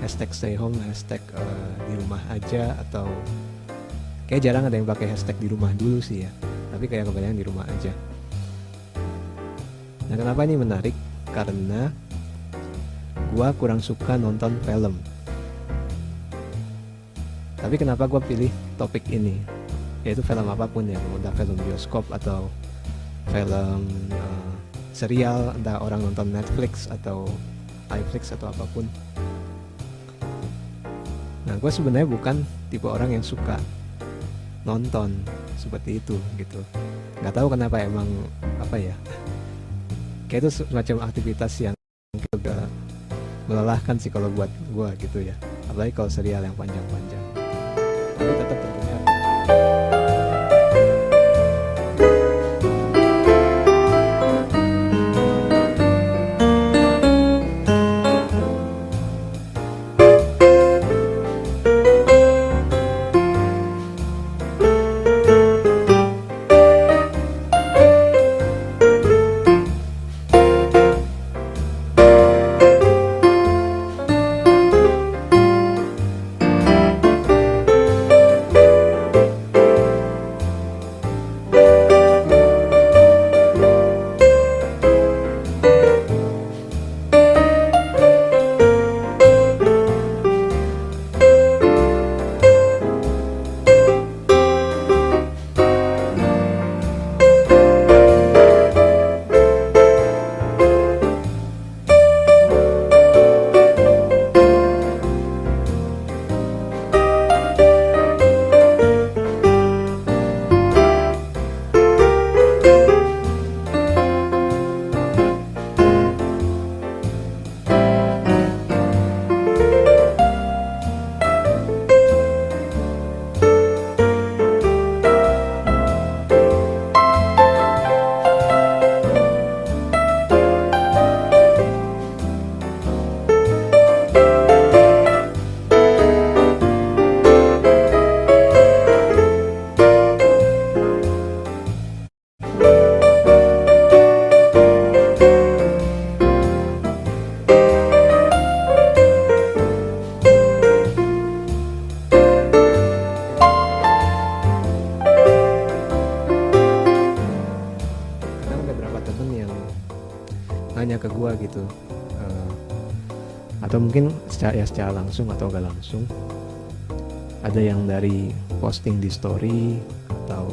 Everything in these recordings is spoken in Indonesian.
hashtag stay home, hashtag di rumah aja, atau kayak jarang ada yang pakai hashtag di rumah dulu sih ya, tapi kayak kebanyakan di rumah aja. Nah, kenapa ini menarik? Karena gua kurang suka nonton film. Tapi kenapa gua pilih topik ini? Yaitu film apapun ya, entah film bioskop atau film serial, entah orang nonton Netflix atau iFlix atau apapun. Nah, gue sebenarnya bukan tipe orang yang suka nonton seperti itu gitu. Nggak tahu kenapa, emang apa ya? Kayak itu semacam aktivitas yang juga melelahkan sih kalau buat gue gitu ya. Apalagi kalau serial yang panjang-panjang. Tapi tetap tentunya nanya ke gua gitu, atau mungkin secara langsung atau gak langsung, ada yang dari posting di story atau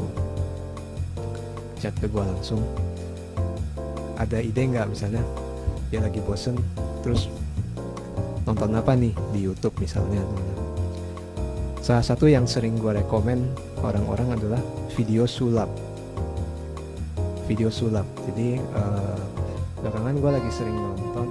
chat ke gua langsung, ada ide nggak, misalnya dia lagi bosen terus nonton apa nih di YouTube misalnya. Salah satu yang sering gua rekomen orang-orang adalah video sulap. Jadi belakangan gue lagi sering nonton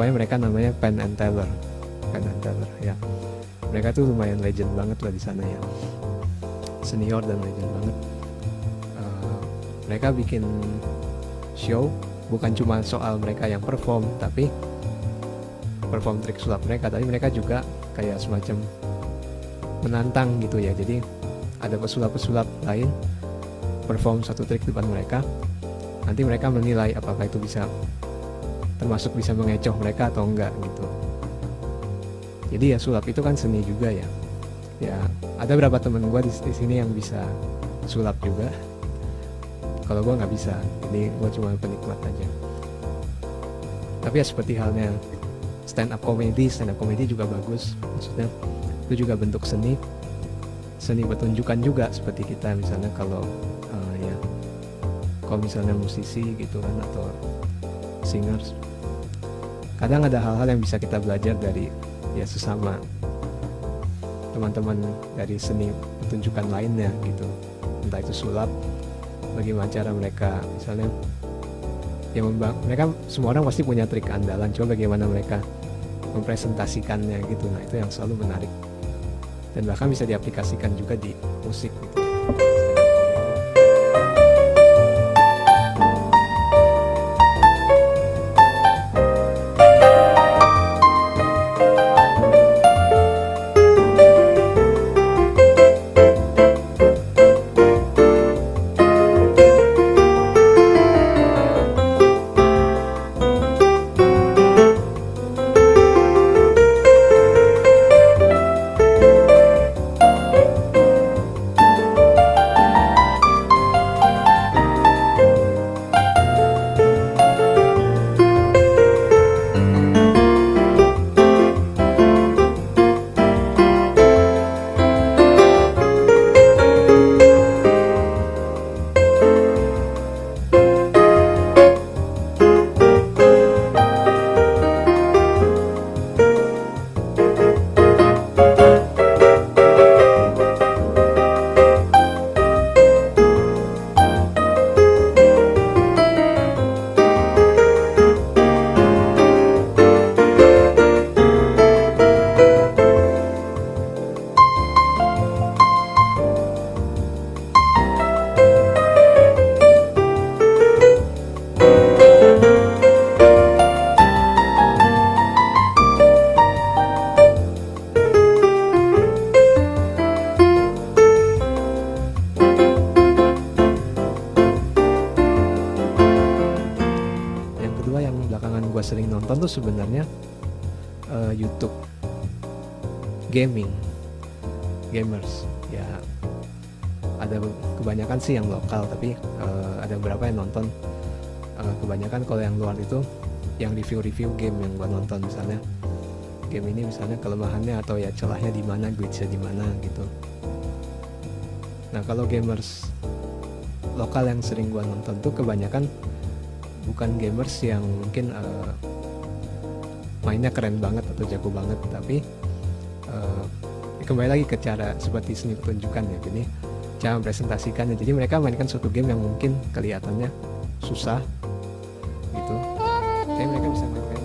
pokoknya mereka namanya Penn and Teller ya. Mereka tuh lumayan legend banget lah di sana ya, senior dan legend banget. Mereka bikin show bukan cuma soal mereka yang perform trik sulap mereka, tapi mereka juga kayak semacam menantang gitu ya. Jadi ada pesulap-pesulap lain perform satu trik depan mereka, nanti mereka menilai apakah itu bisa termasuk bisa mengecoh mereka atau enggak gitu. Jadi ya sulap itu kan seni juga ya. Ya ada beberapa temen gue di sini yang bisa sulap juga. Kalau gue nggak bisa, jadi gue cuma penikmat aja. Tapi ya seperti halnya stand up comedy juga bagus. Maksudnya itu juga bentuk seni pertunjukan juga, seperti kita misalnya kalau kalau misalnya musisi gitu kan atau singers, kadang ada hal-hal yang bisa kita belajar dari ya sesama teman-teman dari seni pertunjukan lainnya gitu, entah itu sulap, bagaimana cara mereka misalnya ya mereka semua orang pasti punya trik andalan, coba bagaimana mereka mempresentasikannya gitu. Nah itu yang selalu menarik dan bahkan bisa diaplikasikan juga di musik gitu. Gue sering nonton tuh sebenarnya YouTube gamers ya, ada kebanyakan sih yang lokal, tapi ada beberapa yang nonton. Kebanyakan kalau yang luar itu yang review game yang gue nonton, misalnya game ini misalnya kelemahannya atau ya celahnya di mana, glitchnya di mana gitu. Nah kalau gamers lokal yang sering gue nonton tuh kebanyakan bukan gamers yang mungkin mainnya keren banget atau jago banget, tapi kembali lagi ke cara seperti seni pertunjukan ya, jadi cara mempresentasikannya. Jadi mereka mainkan suatu game yang mungkin kelihatannya susah gitu, tapi mereka bisa mainkan.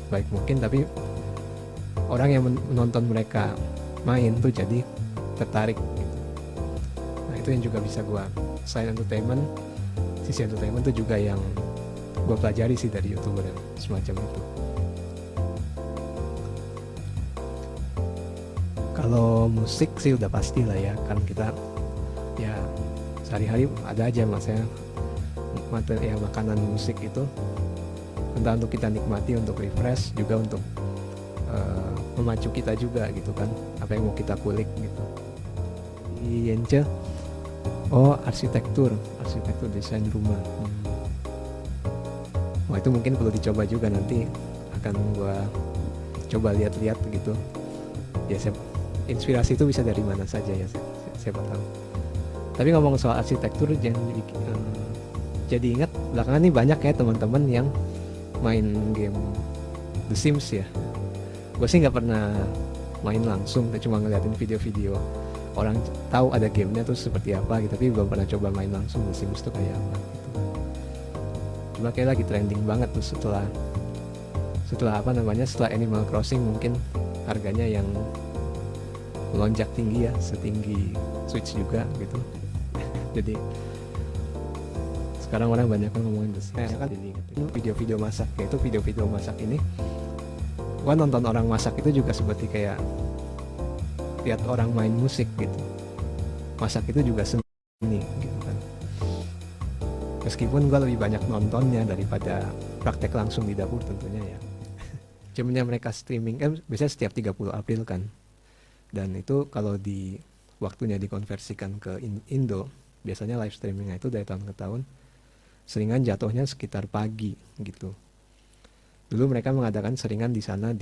Baik mungkin, tapi orang yang menonton mereka main tuh jadi tertarik gitu. Nah itu yang juga bisa gue, selain entertainment, sisi entertainment tuh juga yang gue pelajari sih dari YouTuber yang semacam itu. Kalau musik sih udah pasti lah ya, kan kita ya sehari-hari ada aja maksudnya makanan musik itu entah untuk kita nikmati, untuk refresh, juga untuk memacu kita juga gitu kan, apa yang mau kita kulik gitu. Di Yence, arsitektur desain rumah. Wah itu mungkin perlu dicoba juga, nanti akan gua coba lihat-lihat gitu ya. Inspirasi itu bisa dari mana saja ya, siapa tahu. Tapi ngomong soal arsitektur, jadi ingat belakangan nih banyak ya teman-teman yang main game The Sims ya. Gue sih nggak pernah main langsung, cuma ngeliatin video-video orang tahu ada gamenya tuh seperti apa gitu, tapi belum pernah coba main langsung The Sims tuh kayak apa gitu. Cuma kayak lagi trending banget tuh setelah setelah Animal Crossing, mungkin harganya yang melonjak tinggi ya, setinggi Switch juga gitu. Jadi sekarang orang banyak kan ngomongin The Sims kan, jadi video-video masak, yaitu video-video masak ini gua nonton orang masak itu juga seperti kayak lihat orang main musik gitu. Masak itu juga seni gitu kan, meskipun gua lebih banyak nontonnya daripada praktek langsung di dapur tentunya ya. Jamnya mereka streaming biasanya setiap 30 April kan, dan itu kalau di waktunya dikonversikan ke Indo, biasanya live streamingnya itu dari tahun ke tahun seringan jatuhnya sekitar pagi gitu. Dulu mereka mengadakan seringan di sana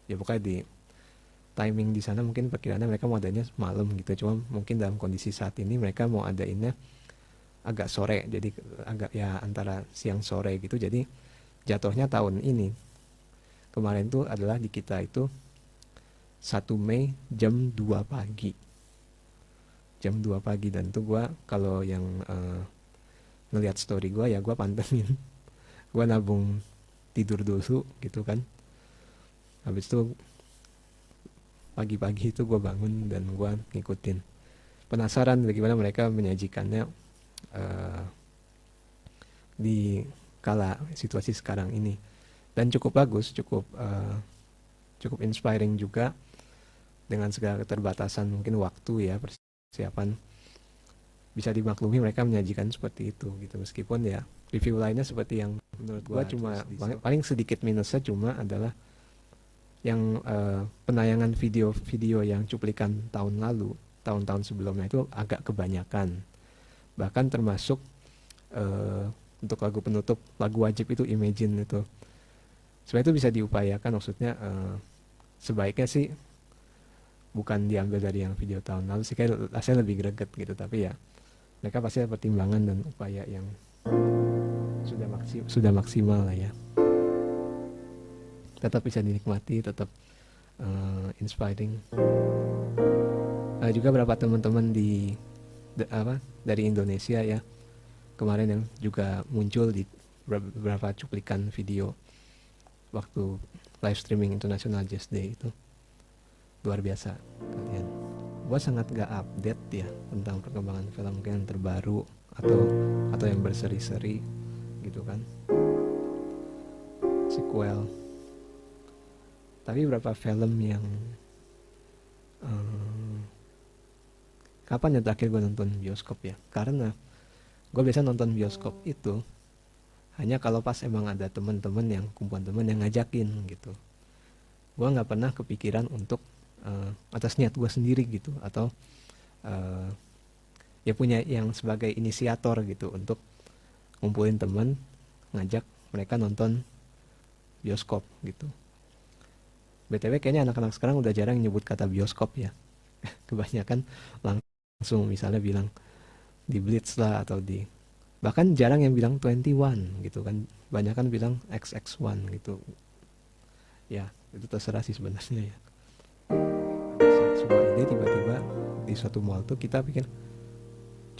pokoknya di timing di sana mungkin perkiraannya mereka mau adanya malam gitu. Cuma mungkin dalam kondisi saat ini mereka mau adainnya agak sore, jadi agak ya antara siang sore gitu. Jadi jatuhnya tahun ini kemarin tuh adalah di kita itu 1 Mei jam 2 pagi. Jam 2 pagi, dan tuh gue kalau yang ngelihat story gue ya gue pantengin. Gue nabung tidur dulu gitu kan, habis itu pagi-pagi itu gue bangun dan gue ngikutin. Penasaran bagaimana mereka menyajikannya di kala situasi sekarang ini, dan cukup bagus, cukup inspiring juga dengan segala keterbatasan mungkin waktu ya, persiapan. Bisa dimaklumi mereka menyajikan seperti itu gitu, meskipun ya review lainnya seperti yang menurut gua cuma paling sedikit minusnya cuma adalah yang penayangan video-video yang cuplikan tahun-tahun sebelumnya itu agak kebanyakan. Bahkan termasuk untuk lagu penutup, lagu wajib itu Imagine itu. Sebenarnya itu bisa diupayakan, maksudnya sebaiknya sih bukan diambil dari yang video tahun lalu sih, kayak rasanya lebih greget gitu. Tapi ya mereka pasti ada pertimbangan dan upaya yang sudah maksimal lah ya. Tetap bisa dinikmati, tetap inspiring. Juga beberapa teman-teman dari Indonesia ya kemarin yang juga muncul di beberapa cuplikan video waktu live streaming International Jazz Day itu luar biasa kalian. Gue sangat gak update ya tentang perkembangan film mungkin yang terbaru atau yang berseri-seri gitu kan, sequel. Tapi beberapa film yang kapan ya terakhir gue nonton bioskop ya, karena gue biasa nonton bioskop itu hanya kalau pas emang ada teman-teman yang kumpulan teman yang ngajakin gitu. Gue nggak pernah kepikiran untuk atas niat gue sendiri gitu, atau ya punya yang sebagai inisiator gitu untuk ngumpulin teman, ngajak mereka nonton bioskop gitu. BTW kayaknya anak-anak sekarang udah jarang nyebut kata bioskop ya. Kebanyakan langsung misalnya bilang di Blitz lah, atau bahkan jarang yang bilang 21 gitu kan, banyak kan bilang XX1 gitu ya. Itu terserah sih sebenarnya ya. Sebuah ide tiba-tiba di suatu mall tuh kita pikir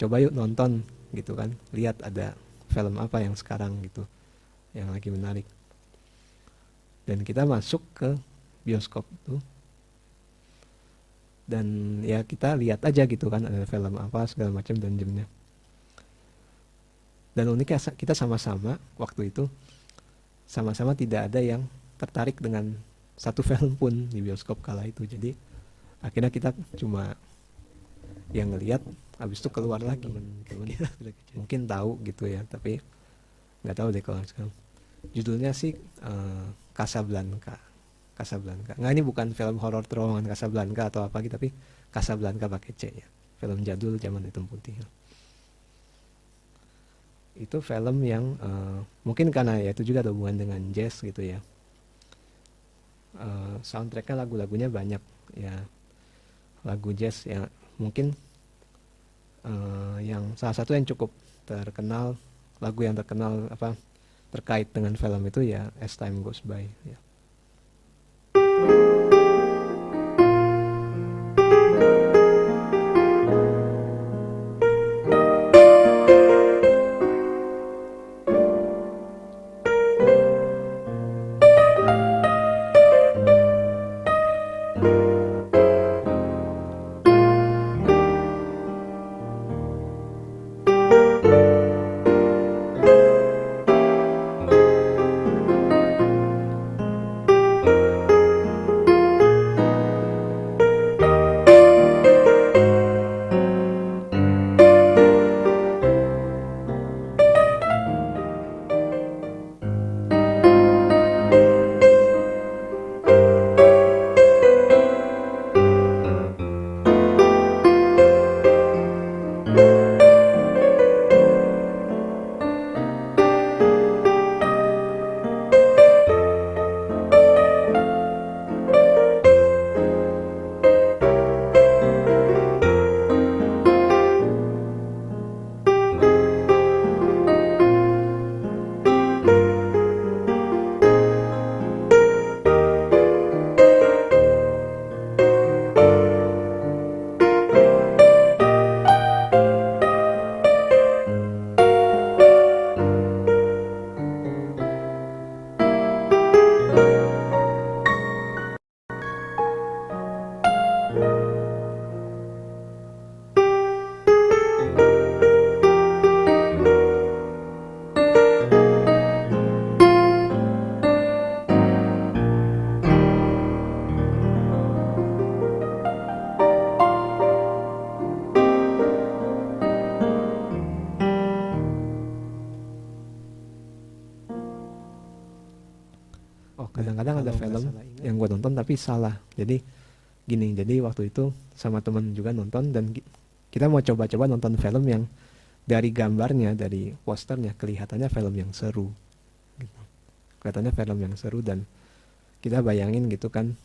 coba yuk nonton gitu kan, lihat ada film apa yang sekarang gitu yang lagi menarik, dan kita masuk ke bioskop tuh dan ya kita lihat aja gitu kan ada film apa segala macam dan jamnya. Dan uniknya kita sama-sama waktu itu sama-sama tidak ada yang tertarik dengan satu film pun di bioskop kala itu. Jadi akhirnya kita cuma yang ngelihat habis itu keluar lagi. Temen-temen mungkin tahu gitu ya, tapi nggak tahu deh kalau sekarang. Judulnya sih Casablanca. Casablanca. Nggak, ini bukan film horor terowongan Casablanca atau apa gitu, tapi Casablanca pakai C ya. Film jadul zaman hitam putih. Itu film yang mungkin karena ya itu juga ada hubungan dengan jazz gitu ya. Soundtracknya lagu-lagunya banyak ya, lagu jazz ya. Mungkin yang salah satu yang cukup terkenal, lagu yang terkenal apa terkait dengan film itu ya As Time Goes By ya. Oh, kadang-kadang ada film yang gue nonton tapi salah. Jadi gini, jadi waktu itu sama temen juga nonton dan kita mau coba-coba nonton film yang dari gambarnya, dari posternya kelihatannya film yang seru. Gitu. Kelihatannya film yang seru dan kita bayangin gitu kan,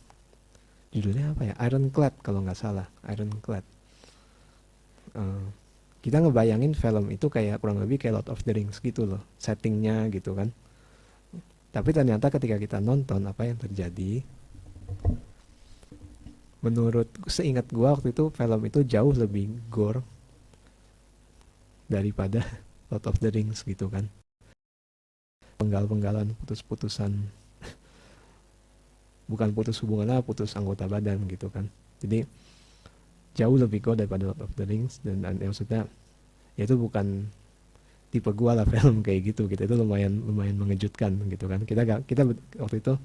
judulnya apa ya? Ironclad kalau nggak salah, Ironclad. Kita ngebayangin film itu kayak kurang lebih kayak Lord of the Rings gitu loh, settingnya gitu kan. Tapi ternyata ketika kita nonton apa yang terjadi, menurut seingat gua waktu itu film itu jauh lebih gore daripada Lord of the Rings gitu kan. Penggal-penggalan, putus-putusan, bukan putus hubungan lah, putus anggota badan gitu kan. Jadi jauh lebih gore daripada Lord of the Rings dan maksudnya ya itu bukan tipe gua lah film kayak gitu. Itu lumayan mengejutkan gitu kan. Kita waktu itu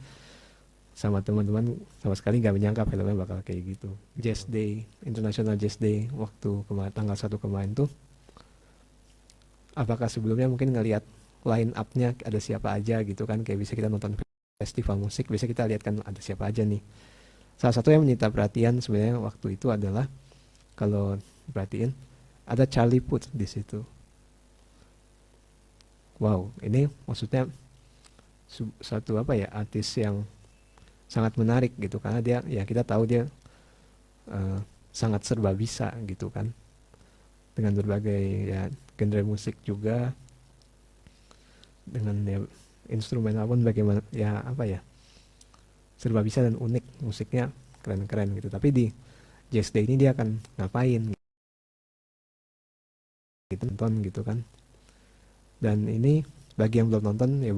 sama teman-teman sama sekali nggak menyangka filmnya bakal kayak gitu. Jazz Day, International Jazz Day waktu tanggal 1 kemarin tuh, apakah sebelumnya mungkin ngelihat line up-nya ada siapa aja gitu kan, kayak bisa kita nonton festival musik, bisa kita lihat kan ada siapa aja nih. Salah satu yang menyita perhatian sebenarnya waktu itu adalah, kalau perhatiin ada Charlie Puth di situ. Wow, ini maksudnya satu apa ya, artis yang sangat menarik gitu karena dia ya kita tahu dia sangat serba bisa gitu kan, dengan berbagai ya genre musik juga, dengan ya instrumen apapun bagaimana ya apa ya, serba bisa dan unik musiknya, keren-keren gitu. Tapi di Jazz Day ini dia akan ngapain gitu, nonton gitu kan. Dan ini bagi yang belum nonton ya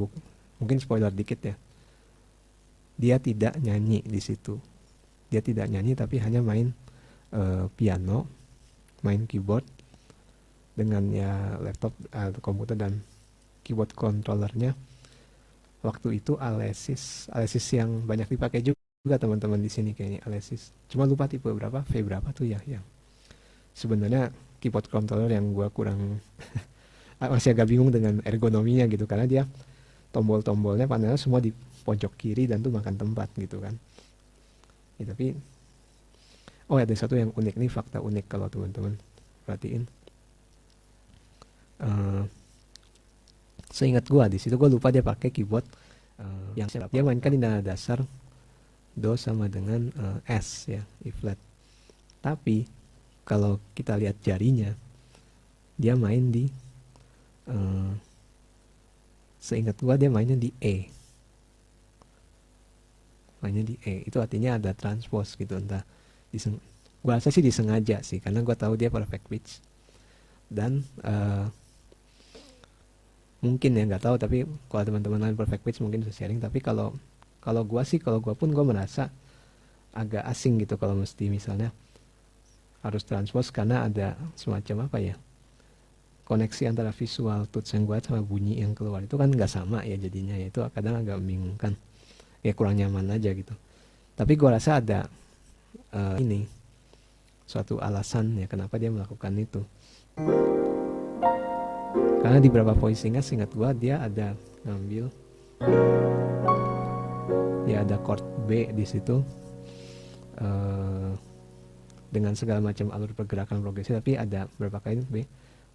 mungkin spoiler dikit ya, dia tidak nyanyi di situ. Dia tidak nyanyi tapi hanya main piano, main keyboard dengan ya laptop, komputer dan keyboard controllernya. Waktu itu Alesis yang banyak dipakai juga teman-teman di sini kayaknya, Alesis. Cuma lupa tipe berapa, V berapa tuh ya yang sebenarnya keyboard controller yang gue kurang masih agak bingung dengan ergonominya gitu, karena dia tombol-tombolnya panelnya semua di pojok kiri dan tuh makan tempat gitu kan. Ya, tapi ada satu yang unik nih, fakta unik kalau teman-teman perhatiin. Seingat gue di situ, gue lupa dia pakai keyboard yang dia mainkan di nada dasar do sama dengan S ya, E flat. Tapi kalau kita lihat jarinya, dia main di seingat gua dia mainnya di E. Mainnya di E. Itu artinya ada transpose gitu, entah gua rasa sih disengaja sih, karena gua tahu dia perfect pitch. Dan mungkin ya nggak tahu, tapi kalau teman-teman lain perfect pitch mungkin bisa sharing. Tapi kalau gua pun gua merasa agak asing gitu kalau mesti misalnya harus transpose, karena ada semacam apa ya, koneksi antara visual tuts yang buat sama bunyi yang keluar itu kan nggak sama ya jadinya ya, itu kadang agak membingungkan ya, kurang nyaman aja gitu. Tapi gua rasa ada ini suatu alasan ya kenapa dia melakukan itu, karena di beberapa voicingnya seingat gua dia ada ngambil ya ada chord B di situ dengan segala macam alur pergerakan progresif, tapi ada beberapa kali B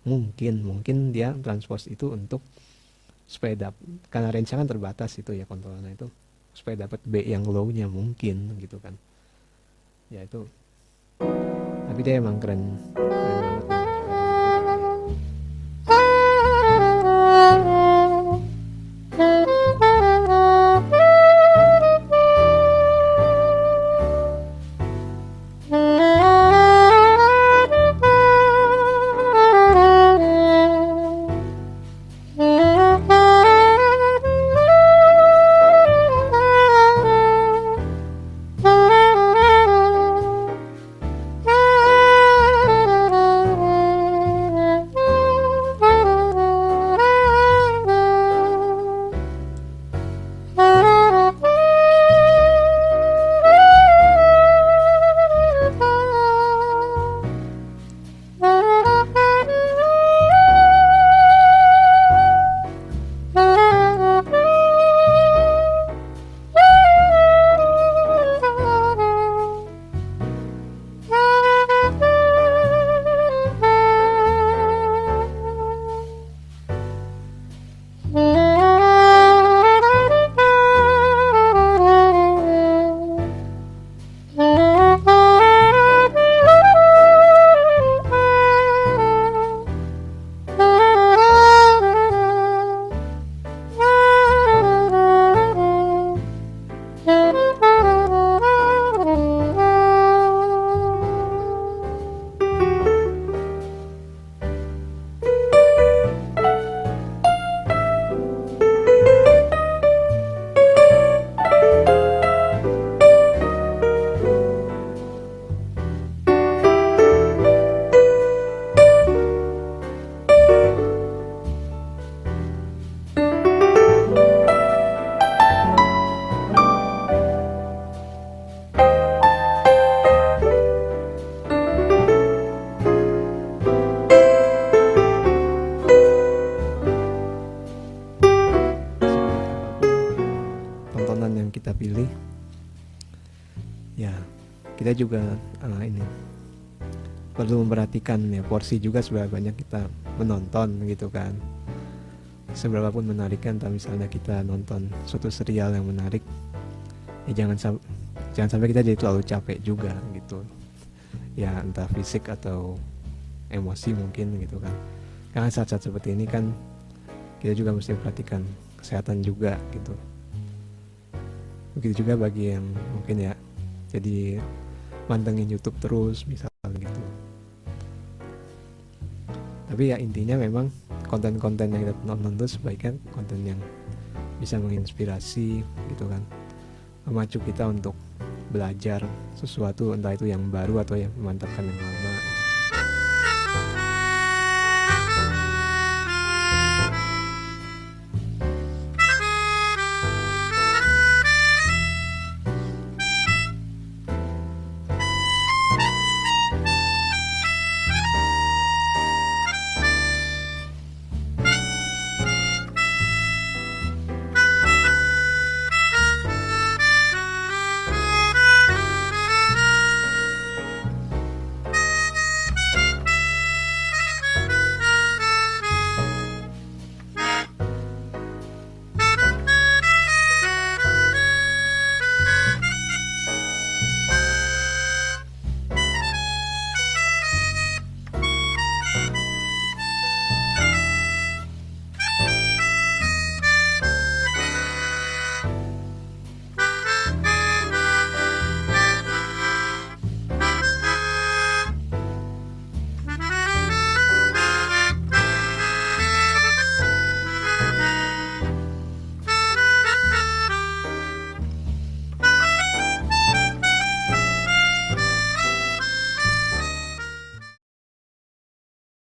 mungkin dia transpose itu untuk supaya karena range kan terbatas itu ya kontrolnya itu, supaya dapat B yang low-nya mungkin gitu kan ya itu. Tapi dia emang keren banget. Kita pilih ya, kita juga ini perlu memperhatikan ya porsi juga, seberapa banyak kita menonton gitu kan, seberapa pun menariknya. Entah misalnya kita nonton suatu serial yang menarik ya, jangan sampai kita jadi terlalu capek juga gitu ya, entah fisik atau emosi mungkin gitu kan. Karena saat-saat seperti ini kan kita juga mesti perhatikan kesehatan juga gitu. Begitu juga bagi yang mungkin ya jadi mantengin YouTube terus misalnya gitu. Tapi ya intinya memang konten-konten yang kita nonton itu sebaiknya konten yang bisa menginspirasi gitu kan, memacu kita untuk belajar sesuatu, entah itu yang baru atau yang memantapkan yang lama.